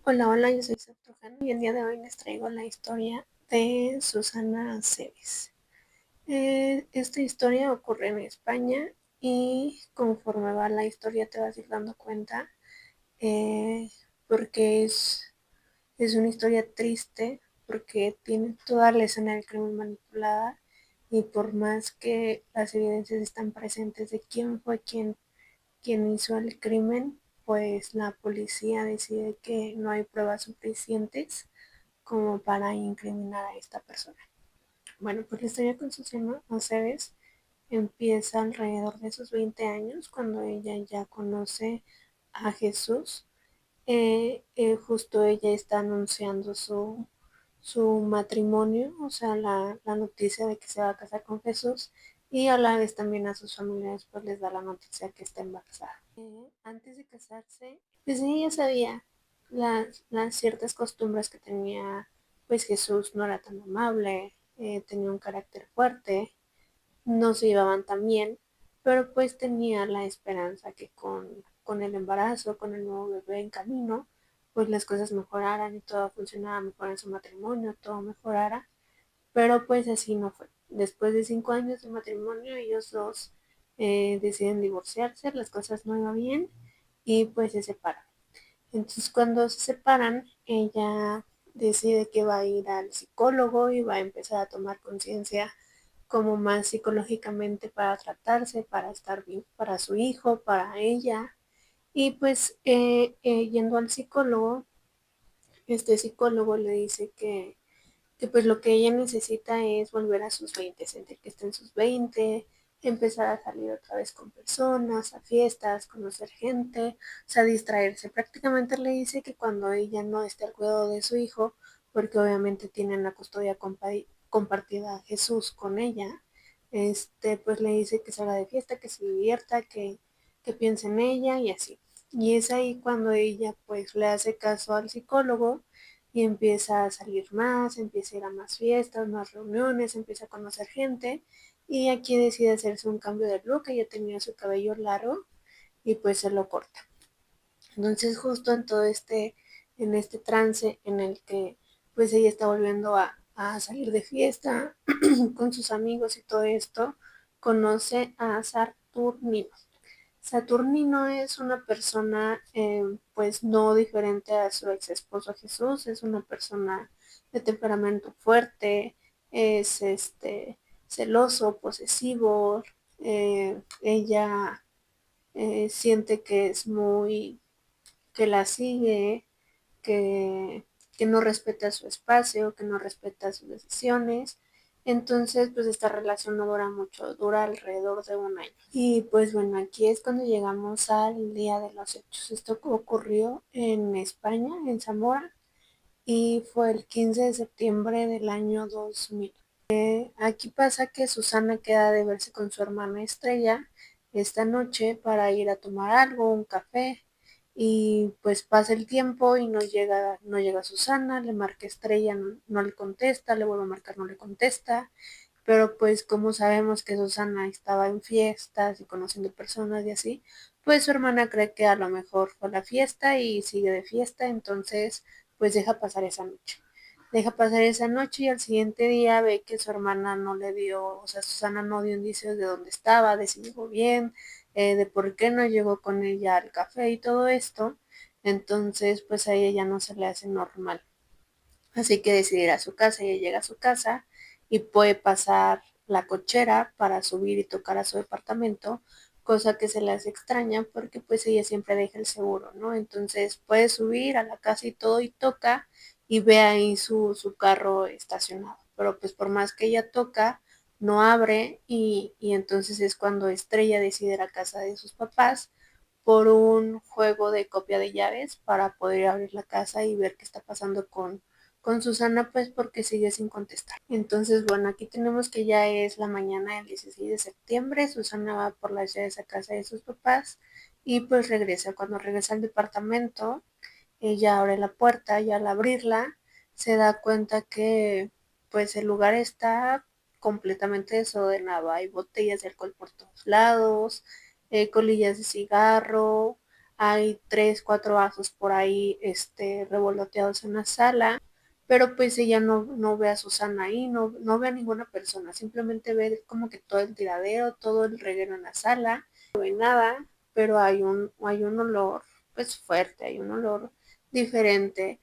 Hola, hola, yo soy Septuagint y el día de hoy les traigo la historia de Susana Cebes. Esta historia ocurre en España y conforme va la historia te vas a ir dando cuenta eh, porque es una historia triste, porque tiene toda la escena del crimen manipulada y por más que las evidencias están presentes de quién fue quien hizo el crimen, pues la policía decide que no hay pruebas suficientes como para incriminar a esta persona. Bueno, pues la historia con Susana Aceves empieza alrededor de sus 20 años, cuando ella ya conoce a Jesús. Justo ella está anunciando su matrimonio, o sea, la noticia de que se va a casar con Jesús, y a la vez también a sus familiares pues les da la noticia que está embarazada. Antes de casarse, pues ella sabía las ciertas costumbres que tenía, pues Jesús no era tan amable, tenía un carácter fuerte, no se llevaban tan bien, pero pues tenía la esperanza que con el embarazo, con el nuevo bebé en camino, pues las cosas mejoraran y todo funcionara mejor en su matrimonio, todo mejorara, pero pues así no fue. Después de 5 años de matrimonio, ellos dos deciden divorciarse, las cosas no iban bien y pues se separan. Entonces cuando se separan, ella decide que va a ir al psicólogo y va a empezar a tomar conciencia como más psicológicamente para tratarse, para estar bien para su hijo, para ella. Y pues yendo al psicólogo, este psicólogo le dice que pues lo que ella necesita es volver a sus 20, sentir que está en sus 20, empezar a salir otra vez con personas, a fiestas, conocer gente, o sea, distraerse. Prácticamente le dice que cuando ella no esté al cuidado de su hijo, porque obviamente tienen la custodia compartida a Jesús con ella, pues le dice que salga de fiesta, que se divierta, que piense en ella y así. Y es ahí cuando ella pues le hace caso al psicólogo y empieza a salir más, empieza a ir a más fiestas, más reuniones, empieza a conocer gente y aquí decide hacerse un cambio de look. Ella tenía su cabello largo y pues se lo corta. Entonces justo en este trance en el que pues ella está volviendo a salir de fiesta con sus amigos y todo esto, conoce a Saturnino. Saturnino es una persona pues no diferente a su ex esposo Jesús, es una persona de temperamento fuerte, es celoso, posesivo, ella siente que es muy, que la sigue, que, que no respeta su espacio, que no respeta sus decisiones. Entonces, pues esta relación no dura mucho, dura alrededor de un año. Y pues bueno, aquí es cuando llegamos al día de los hechos. Esto ocurrió en España, en Zamora, y fue el 15 de septiembre del año 2000. Aquí pasa que Susana queda de verse con su hermana Estrella esta noche para ir a tomar algo, un café, y pues pasa el tiempo y no llega Susana, le marca Estrella, no, no le contesta, le vuelve a marcar, no le contesta, pero pues como sabemos que Susana estaba en fiestas y conociendo personas y así, pues su hermana cree que a lo mejor fue la fiesta y sigue de fiesta, entonces pues deja pasar esa noche. Deja pasar esa noche y al siguiente día ve que su hermana no le dio, o sea, Susana no dio indicios de dónde estaba, de si llegó bien, de por qué no llegó con ella al café y todo esto. Entonces, pues a ella ya no se le hace normal. Así que decide ir a su casa, ella llega a su casa y puede pasar la cochera para subir y tocar a su departamento, cosa que se le hace extraña porque pues ella siempre deja el seguro, ¿no? Entonces puede subir a la casa y todo y toca y ve ahí su carro estacionado, pero pues por más que ella toca, no abre y entonces es cuando Estrella decide ir a casa de sus papás por un juego de copia de llaves para poder abrir la casa y ver qué está pasando con Susana, pues porque sigue sin contestar. Entonces, bueno, aquí tenemos que ya es la mañana del 16 de septiembre, Susana va por las llaves a casa de sus papás y pues regresa. Cuando regresa al departamento, ella abre la puerta y al abrirla se da cuenta que pues el lugar está completamente desordenado. Hay botellas de alcohol por todos lados, colillas de cigarro, hay 3, 4 vasos por ahí revoloteados en la sala, pero pues ella no ve a Susana ahí, no ve a ninguna persona, simplemente ve como que todo el tiradero, todo el reguero en la sala, no ve nada, pero hay un olor pues fuerte, hay un olor diferente.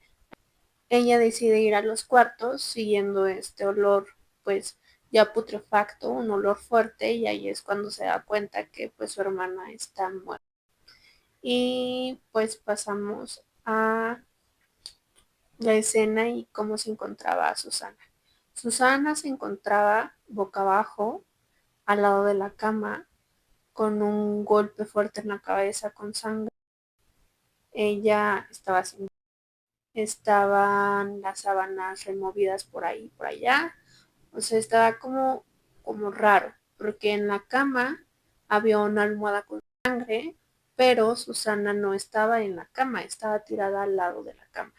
Ella decide ir a los cuartos siguiendo este olor pues ya putrefacto, un olor fuerte, y ahí es cuando se da cuenta que pues su hermana está muerta. Y pues pasamos a la escena y cómo se encontraba a Susana. Susana se encontraba boca abajo al lado de la cama con un golpe fuerte en la cabeza con sangre. Ella estaba sin... Estaban las sábanas removidas por ahí, por allá. O sea, estaba como raro, porque en la cama había una almohada con sangre, pero Susana no estaba en la cama, estaba tirada al lado de la cama.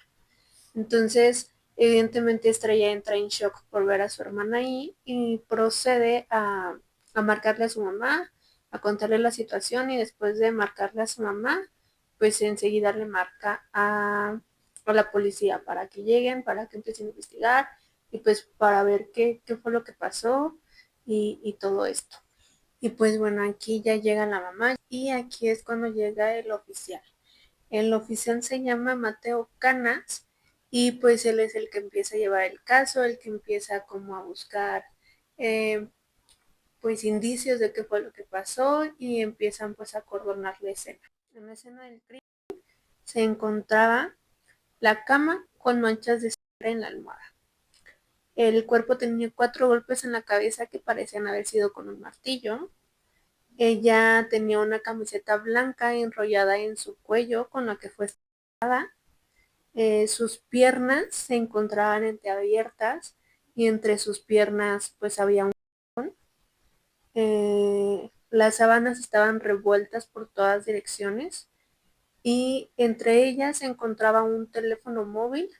Entonces, evidentemente Estrella entra en shock por ver a su hermana ahí y procede a marcarle a su mamá, a contarle la situación, y después de marcarle a su mamá, pues enseguida le marca a la policía para que lleguen, para que empiecen a investigar y pues para ver qué fue lo que pasó y todo esto. Y pues bueno, aquí ya llega la mamá y aquí es cuando llega el oficial. El oficial se llama Mateo Canas y pues él es el que empieza a llevar el caso, el que empieza como a buscar eh, pues indicios de qué fue lo que pasó, y empiezan pues a acordonar la escena. En la escena del crimen se encontraba la cama con manchas de sangre en la almohada. El cuerpo tenía 4 golpes en la cabeza que parecían haber sido con un martillo. Ella tenía una camiseta blanca enrollada en su cuello con la que fue estrellada. Sus piernas se encontraban entreabiertas y entre sus piernas pues había un... las sábanas estaban revueltas por todas direcciones y entre ellas se encontraba un teléfono móvil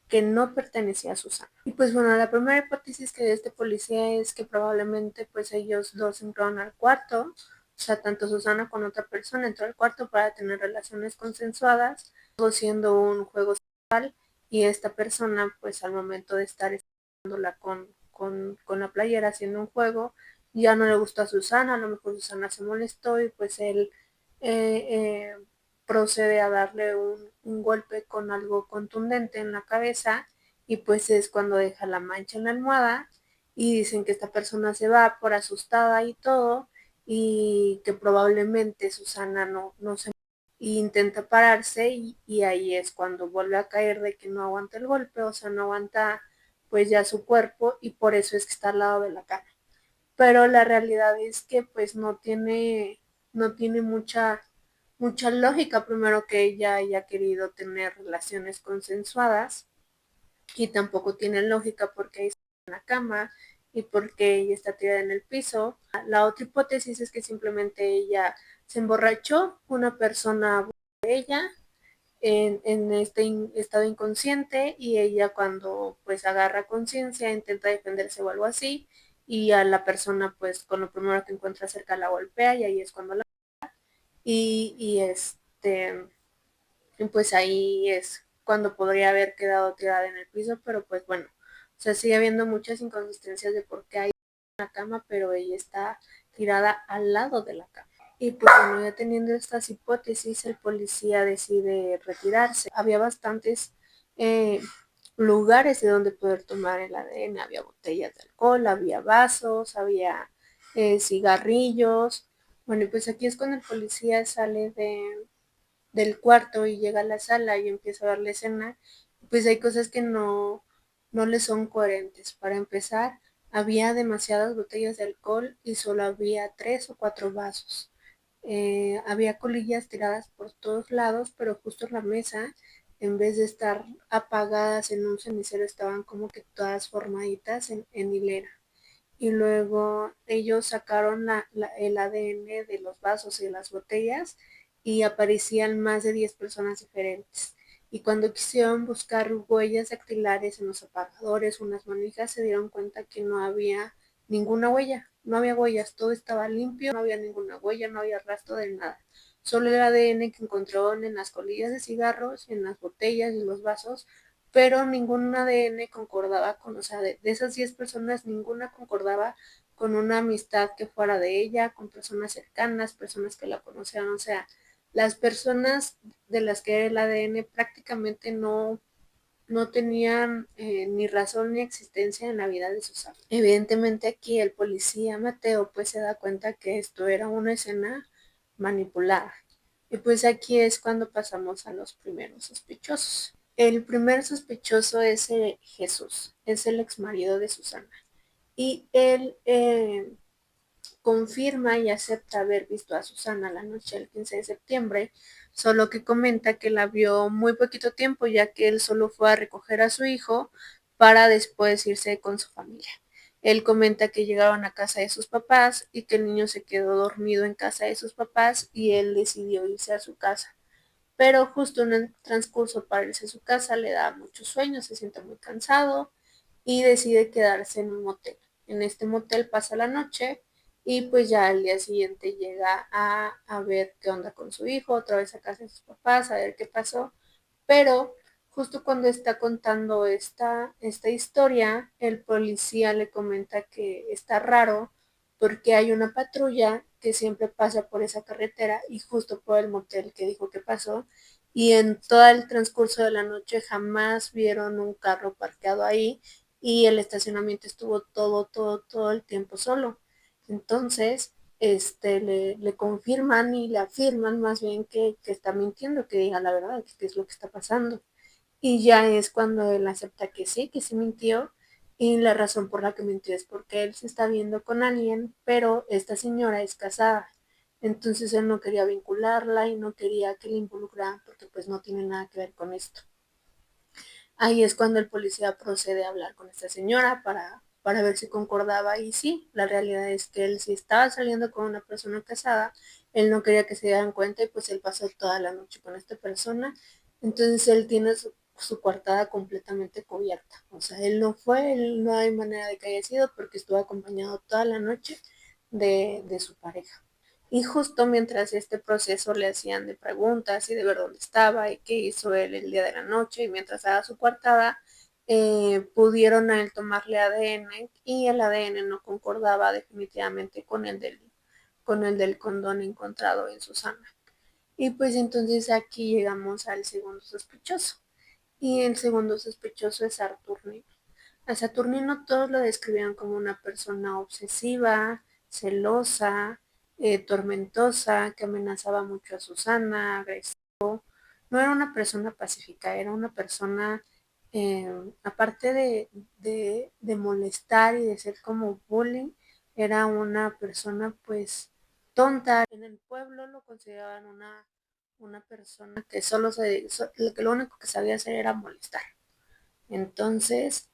que no pertenecía a Susana. Y pues bueno, la primera hipótesis que dio este policía es que probablemente pues ellos dos entraron al cuarto, o sea, tanto Susana con otra persona entró al cuarto para tener relaciones consensuadas, todo siendo un juego sexual, y esta persona pues al momento de estar estándola con la playera haciendo un juego, ya no le gustó a Susana, a lo mejor Susana se molestó y pues él eh, eh, procede a darle un golpe con algo contundente en la cabeza, y pues es cuando deja la mancha en la almohada, y dicen que esta persona se va por asustada y todo, y que probablemente Susana no se intenta pararse, y ahí es cuando vuelve a caer de que no aguanta el golpe, o sea, no aguanta pues ya su cuerpo, y por eso es que está al lado de la cama. Pero la realidad es que pues no tiene mucha lógica, primero que ella haya querido tener relaciones consensuadas, y tampoco tiene lógica porque ella está en la cama y porque ella está tirada en el piso. La otra hipótesis es que simplemente ella se emborrachó, una persona abusó de ella en este estado inconsciente, y ella cuando pues agarra conciencia intenta defenderse o algo así, y a la persona pues con lo primero que encuentra cerca la golpea, y ahí es cuando la... Y pues ahí es cuando podría haber quedado tirada en el piso, pero pues bueno, o sea, sigue habiendo muchas inconsistencias de por qué hay una cama, pero ella está tirada al lado de la cama. Y pues bueno, ya teniendo estas hipótesis, el policía decide retirarse. Había bastantes eh, lugares de donde poder tomar el ADN. Había botellas de alcohol, había vasos, había cigarrillos. Bueno, y pues aquí es cuando el policía sale del cuarto y llega a la sala y empieza a ver la escena. Pues hay cosas que no le son coherentes. Para empezar, había demasiadas botellas de alcohol y solo había 3 o 4 vasos. Había colillas tiradas por todos lados, pero justo en la mesa, en vez de estar apagadas en un cenicero, estaban como que todas formaditas en hilera. Y luego ellos sacaron el ADN de los vasos y de las botellas y aparecían más de 10 personas diferentes. Y cuando quisieron buscar huellas dactilares en los apagadores o en las manijas, se dieron cuenta que no había ninguna huella, no había huellas, todo estaba limpio, no había ninguna huella, no había rastro de nada. solo el ADN que encontraron en las colillas de cigarros, en las botellas y los vasos, pero ningún ADN concordaba con, o sea, de esas 10 personas, ninguna concordaba con una amistad que fuera de ella, con personas cercanas, personas que la conocían, o sea, las personas de las que era el ADN prácticamente no tenían ni razón ni existencia en la vida de Susana. Evidentemente aquí el policía Mateo pues se da cuenta que esto era una escena manipulada. Y pues aquí es cuando pasamos a los primeros sospechosos. El primer sospechoso es Jesús, es el exmarido de Susana. Y él confirma y acepta haber visto a Susana la noche del 15 de septiembre, solo que comenta que la vio muy poquito tiempo, ya que él solo fue a recoger a su hijo para después irse con su familia. Él comenta que llegaron a casa de sus papás y que el niño se quedó dormido en casa de sus papás y él decidió irse a su casa. Pero justo en el transcurso para irse a su casa le da mucho sueño, se siente muy cansado y decide quedarse en un motel. En este motel pasa la noche y pues ya al día siguiente llega a ver qué onda con su hijo, otra vez a casa de sus papás, a ver qué pasó. Pero justo cuando está contando esta historia, el policía le comenta que está raro porque hay una patrulla que siempre pasa por esa carretera y justo por el motel que dijo que pasó. Y en todo el transcurso de la noche jamás vieron un carro parqueado ahí y el estacionamiento estuvo todo el tiempo solo. Entonces, le confirman y le afirman más bien que está mintiendo, que diga la verdad, que es lo que está pasando. Y ya es cuando él acepta que sí mintió y la razón por la que mintió es porque él se está viendo con alguien, pero esta señora es casada. Entonces él no quería vincularla y no quería que le involucraran porque pues no tiene nada que ver con esto. Ahí es cuando el policía procede a hablar con esta señora para ver si concordaba y sí, la realidad es que él sí estaba saliendo con una persona casada, él no quería que se dieran cuenta y pues él pasó toda la noche con esta persona, entonces él tiene su coartada completamente cubierta, o sea, él no fue, él no hay manera de que haya sido porque estuvo acompañado toda la noche de su pareja. Y justo mientras este proceso le hacían de preguntas y de ver dónde estaba y qué hizo él el día de la noche y mientras daba su coartada, pudieron a él tomarle ADN y el ADN no concordaba definitivamente con el del condón encontrado en Susana. Y pues entonces aquí llegamos al segundo sospechoso. Y el segundo sospechoso es Artur. A Saturnino todos lo describían como una persona obsesiva, celosa, tormentosa, que amenazaba mucho a Susana, agresivo. No era una persona pacífica, era una persona, aparte de molestar y de ser como bullying, era una persona pues tonta. En el pueblo lo consideraban una persona que que lo único que sabía hacer era molestar. Entonces,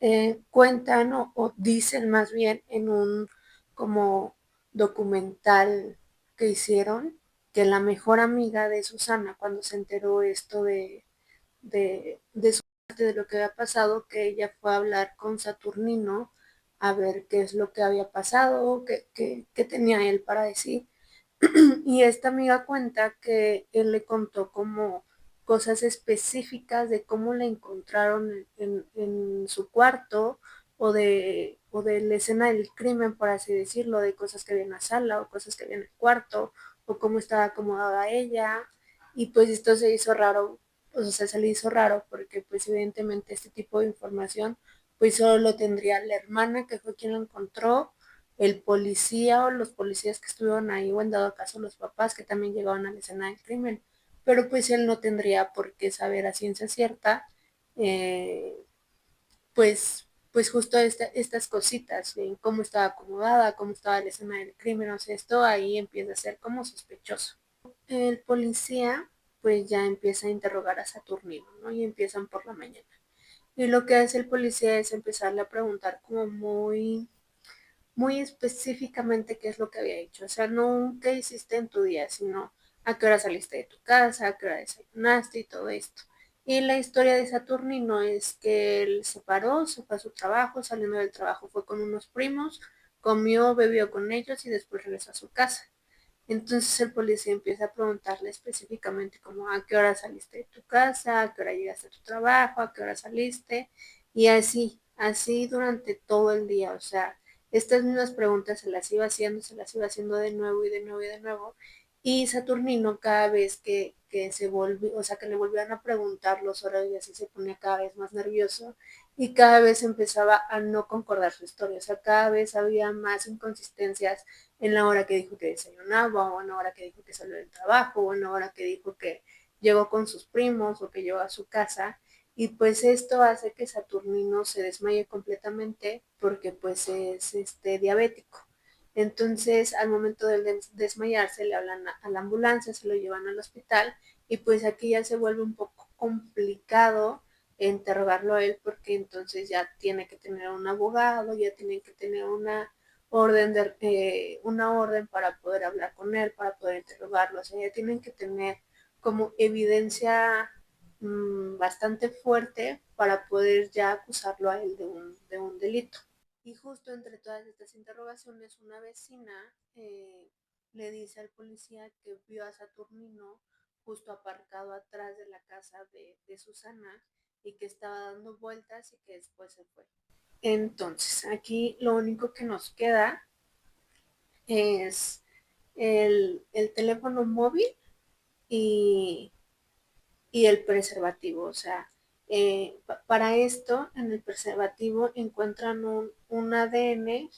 cuentan o dicen más bien en un como documental que hicieron que la mejor amiga de Susana cuando se enteró esto de su parte de lo que había pasado, que ella fue a hablar con Saturnino a ver qué es lo que había pasado, qué tenía él para decir. Y esta amiga cuenta que él le contó como cosas específicas de cómo la encontraron en su cuarto o de la escena del crimen, por así decirlo, de cosas que había en la sala o cosas que había en el cuarto o cómo estaba acomodada ella. Y pues esto se hizo raro, o sea, se le hizo raro porque pues evidentemente este tipo de información pues solo lo tendría la hermana que fue quien lo encontró, el policía o los policías que estuvieron ahí o en dado caso los papás que también llegaron a la escena del crimen, pero pues él no tendría por qué saber a ciencia cierta, eh, pues justo estas cositas, de cómo estaba acomodada, cómo estaba la escena del crimen, o sea, esto ahí empieza a ser como sospechoso. El policía pues ya empieza a interrogar a Saturnino, ¿no? Y empiezan por la mañana. Y lo que hace el policía es empezarle a preguntar como muy específicamente qué es lo que había hecho. O sea, no qué hiciste en tu día, sino a qué hora saliste de tu casa, a qué hora desayunaste y todo esto. Y la historia de Saturnino es que él se paró, se fue a su trabajo, saliendo del trabajo fue con unos primos, comió, bebió con ellos y después regresó a su casa. Entonces el policía empieza a preguntarle específicamente como a qué hora saliste de tu casa, a qué hora llegaste a tu trabajo, a qué hora saliste, y así durante todo el día. O sea, estas mismas preguntas se las iba haciendo de nuevo y de nuevo y de nuevo. Y Saturnino cada vez que se volvió, o sea, que le volvían a preguntar los horarios, así se ponía cada vez más nervioso y cada vez empezaba a no concordar su historia. O sea, cada vez había más inconsistencias en la hora que dijo que desayunaba, o en la hora que dijo que salió del trabajo, o en la hora que dijo que llegó con sus primos o que llegó a su casa. Y pues esto hace que Saturnino se desmaye completamente porque pues es diabético. Entonces, al momento de desmayarse, le hablan a la ambulancia, se lo llevan al hospital y pues aquí ya se vuelve un poco complicado interrogarlo a él porque entonces ya tiene que tener un abogado, ya tiene que tener una orden para poder hablar con él, para poder interrogarlo. O sea, ya tienen que tener como evidencia bastante fuerte para poder ya acusarlo a él de un delito. Y justo entre todas estas interrogaciones, una vecina le dice al policía que vio a Saturnino justo aparcado atrás de la casa de Susana y que estaba dando vueltas y que después se fue. Entonces, aquí lo único que nos queda es el teléfono móvil y, y el preservativo. O sea, para esto, en el preservativo encuentran un ADN,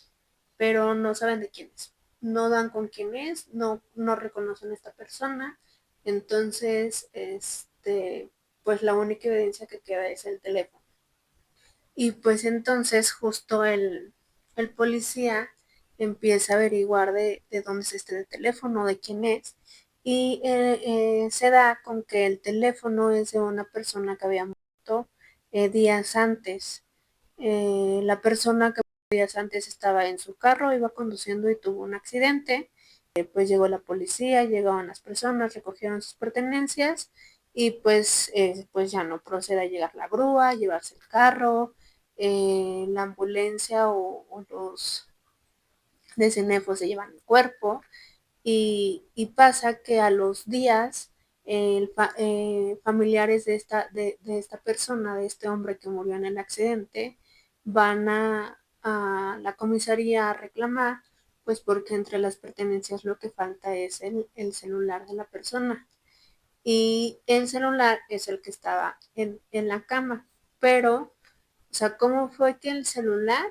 pero no saben de quién es. No dan con quién es, no reconocen a esta persona. Entonces, pues la única evidencia que queda es el teléfono. Y pues entonces justo el policía empieza a averiguar de dónde es este teléfono, de quién es, y se da con que el teléfono es de una persona que había muerto días antes. La persona que días antes estaba en su carro, iba conduciendo y tuvo un accidente. Pues llegó la policía, llegaban las personas, recogieron sus pertenencias y pues ya no procede a llegar la grúa, llevarse el carro, la ambulancia o los de Cenefo se llevan el cuerpo y pasa que a los días familiares de esta persona, de este hombre que murió en el accidente, van a la comisaría a reclamar, pues porque entre las pertenencias lo que falta es el celular de la persona. Y el celular es el que estaba en la cama. Pero, o sea, ¿cómo fue que el celular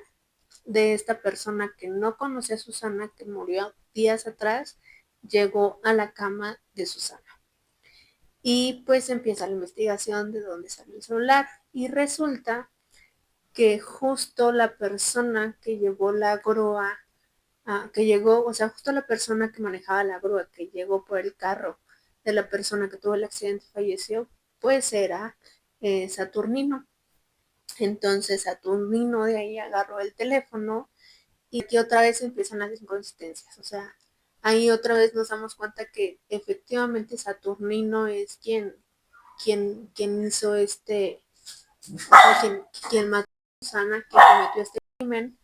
de esta persona que no conocía a Susana, que murió días atrás, llegó a la cama de Susana? Y pues empieza la investigación de dónde salió el celular. Y resulta que justo la persona que llevó la grúa, que llegó, o sea, justo la persona que manejaba la grúa, que llegó por el carro de la persona que tuvo el accidente y falleció, pues era Saturnino. Entonces Saturnino de ahí agarró el teléfono y aquí otra vez empiezan las inconsistencias. O sea, ahí otra vez nos damos cuenta que efectivamente Saturnino es quien hizo o sea, quien mató a Susana, quien cometió este crimen,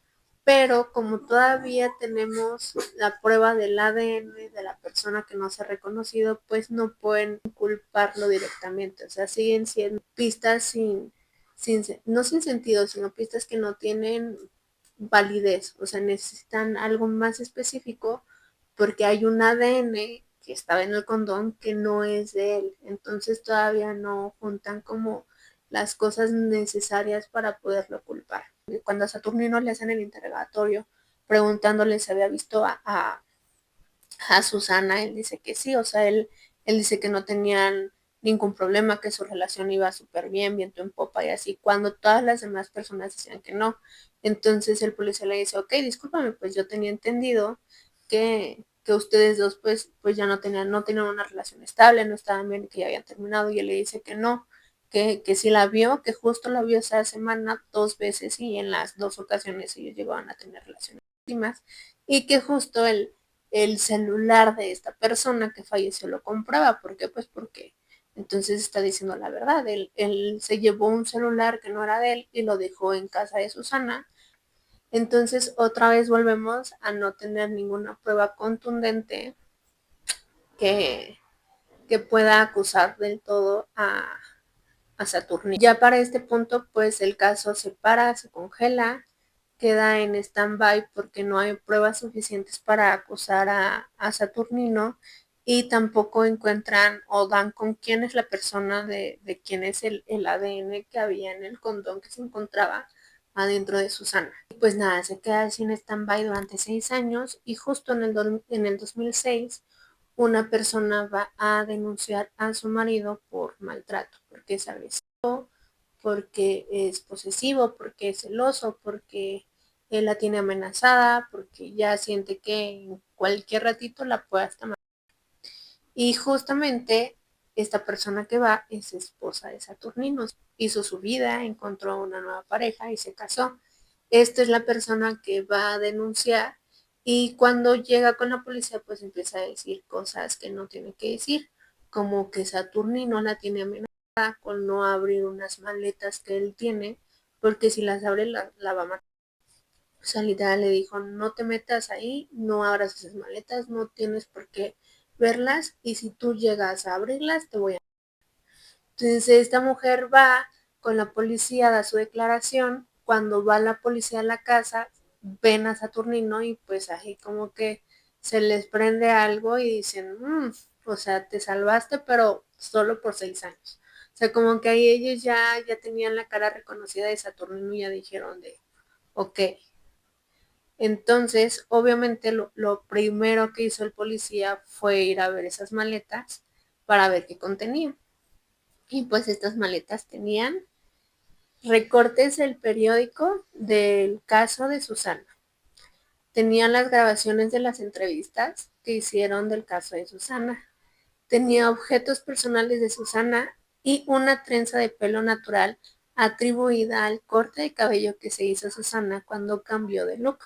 pero como todavía tenemos la prueba del ADN de la persona que no se ha reconocido, pues no pueden culparlo directamente. O sea, siguen siendo pistas no sin sentido, sino pistas que no tienen validez. O sea, necesitan algo más específico porque hay un ADN que estaba en el condón que no es de él. Entonces todavía no juntan como las cosas necesarias para poderlo culpar. Cuando a Saturnino le hacen el interrogatorio preguntándole si había visto a Susana, él dice que sí. O sea, él dice que no tenían ningún problema, que su relación iba súper bien, viento en popa y así, cuando todas las demás personas decían que no. Entonces el policía le dice, ok, discúlpame, pues yo tenía entendido que ustedes dos pues ya no tenían una relación estable, no estaban bien, que ya habían terminado, y él le dice que no, que sí la vio, que justo la vio esa semana 2 veces y en las 2 ocasiones ellos llegaban a tener relaciones íntimas y que justo el celular de esta persona que falleció lo compraba. ¿Por qué? Pues porque entonces está diciendo la verdad. Él se llevó un celular que no era de él y lo dejó en casa de Susana. Entonces otra vez volvemos a no tener ninguna prueba contundente que, que pueda acusar del todo a Saturnino. Ya para este punto, pues el caso se para, se congela, queda en stand-by porque no hay pruebas suficientes para acusar a Saturnino y tampoco encuentran o dan con quién es la persona de quién es el ADN que había en el condón que se encontraba adentro de Susana. Y pues nada, se queda así en stand-by durante 6 años y justo en el 2006 una persona va a denunciar a su marido por maltrato, porque es agresivo, porque es posesivo, porque es celoso, porque él la tiene amenazada, porque ya siente que en cualquier ratito la puede hasta matar. Y justamente esta persona que va es esposa de Saturnino. Hizo su vida, encontró una nueva pareja y se casó. Esta es la persona que va a denunciar y cuando llega con la policía pues empieza a decir cosas que no tiene que decir, como que Saturnino la tiene amenazada con no abrir unas maletas que él tiene, porque si las abre la va a matar. O sea, literal le dijo, no te metas ahí, no abras esas maletas, no tienes por qué verlas y si tú llegas a abrirlas te voy a... Entonces esta mujer va con la policía, da su declaración, cuando va la policía a la casa, ven a Saturnino y pues ahí como que se les prende algo y dicen, o sea, te salvaste, pero solo por 6 años. O sea, como que ahí ellos ya tenían la cara reconocida de Saturnino y ya dijeron de, ok. Entonces, obviamente lo primero que hizo el policía fue ir a ver esas maletas para ver qué contenían. Y pues estas maletas tenían recortes del periódico del caso de Susana. Tenían las grabaciones de las entrevistas que hicieron del caso de Susana. Tenía objetos personales de Susana y una trenza de pelo natural atribuida al corte de cabello que se hizo Susana cuando cambió de look.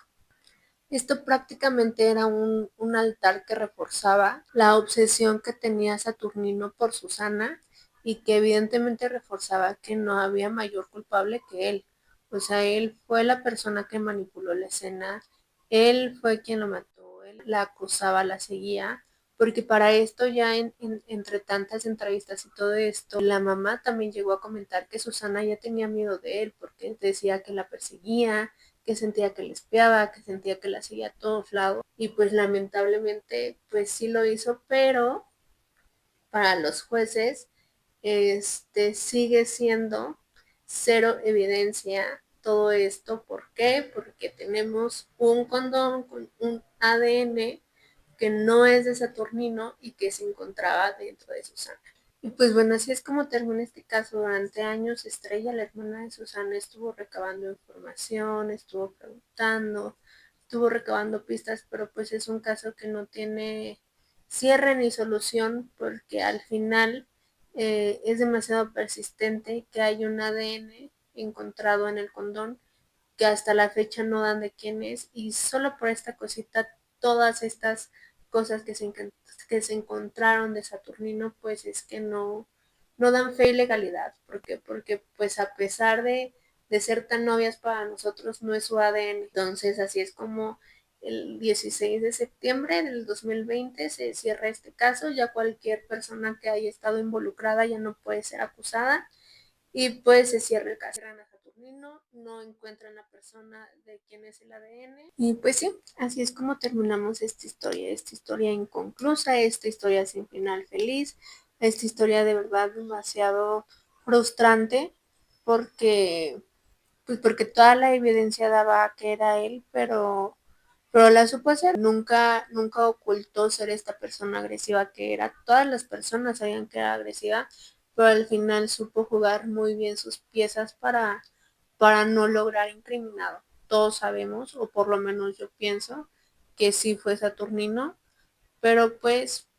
Esto prácticamente era un altar que reforzaba la obsesión que tenía Saturnino por Susana y que evidentemente reforzaba que no había mayor culpable que él. O sea, él fue la persona que manipuló la escena, él fue quien lo mató, él la acusaba, la seguía, porque para esto ya entre tantas entrevistas y todo esto, la mamá también llegó a comentar que Susana ya tenía miedo de él porque decía que la perseguía, que sentía que le espiaba, que sentía que la seguía a todos lados y pues lamentablemente pues sí lo hizo, pero para los jueces sigue siendo cero evidencia todo esto. ¿Por qué? Porque tenemos un condón con un ADN que no es de Saturnino y que se encontraba dentro de Susana. Y pues bueno, así es como termina este caso. Durante años, Estrella, la hermana de Susana, estuvo recabando información, estuvo preguntando, estuvo recabando pistas, pero pues es un caso que no tiene cierre ni solución porque al final es demasiado persistente que hay un ADN encontrado en el condón que hasta la fecha no dan de quién es y solo por esta cosita todas estas cosas que se encontraron de Saturnino pues es que no dan fe y legalidad. ¿Por qué? Porque pues a pesar de ser tan novias para nosotros no es su ADN. Entonces así es como el 16 de septiembre del 2020 se cierra este caso, ya cualquier persona que haya estado involucrada ya no puede ser acusada y pues se cierra el caso. Cierran a Saturnino, no encuentran la persona de quién es el ADN y pues sí, así es como terminamos esta historia inconclusa, esta historia sin final feliz, esta historia de verdad demasiado frustrante porque pues porque toda la evidencia daba que era él, pero la supo hacer. Nunca ocultó ser esta persona agresiva que era. Todas las personas sabían que era agresiva, pero al final supo jugar muy bien sus piezas para no lograr incriminado. Todos sabemos, o por lo menos yo pienso, que sí fue Saturnino, pero pues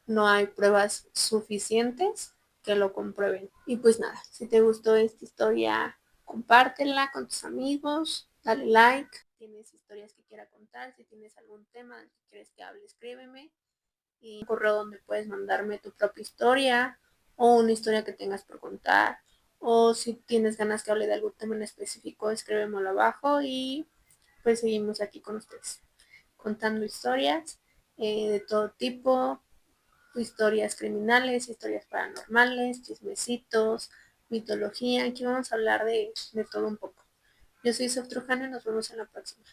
no hay pruebas suficientes que lo comprueben. Y pues nada, si te gustó esta historia, compártela con tus amigos, dale like. Si tienes historias que quieras contar, si tienes algún tema del que quieres que hable, escríbeme. Y un correo donde puedes mandarme tu propia historia o una historia que tengas por contar. O si tienes ganas que hable de algún tema en específico, escríbemelo abajo y pues seguimos aquí con ustedes contando historias de todo tipo, historias criminales, historias paranormales, chismecitos, mitología. Aquí vamos a hablar de todo un poco. Yo soy Sof Trujano y nos vemos en la próxima.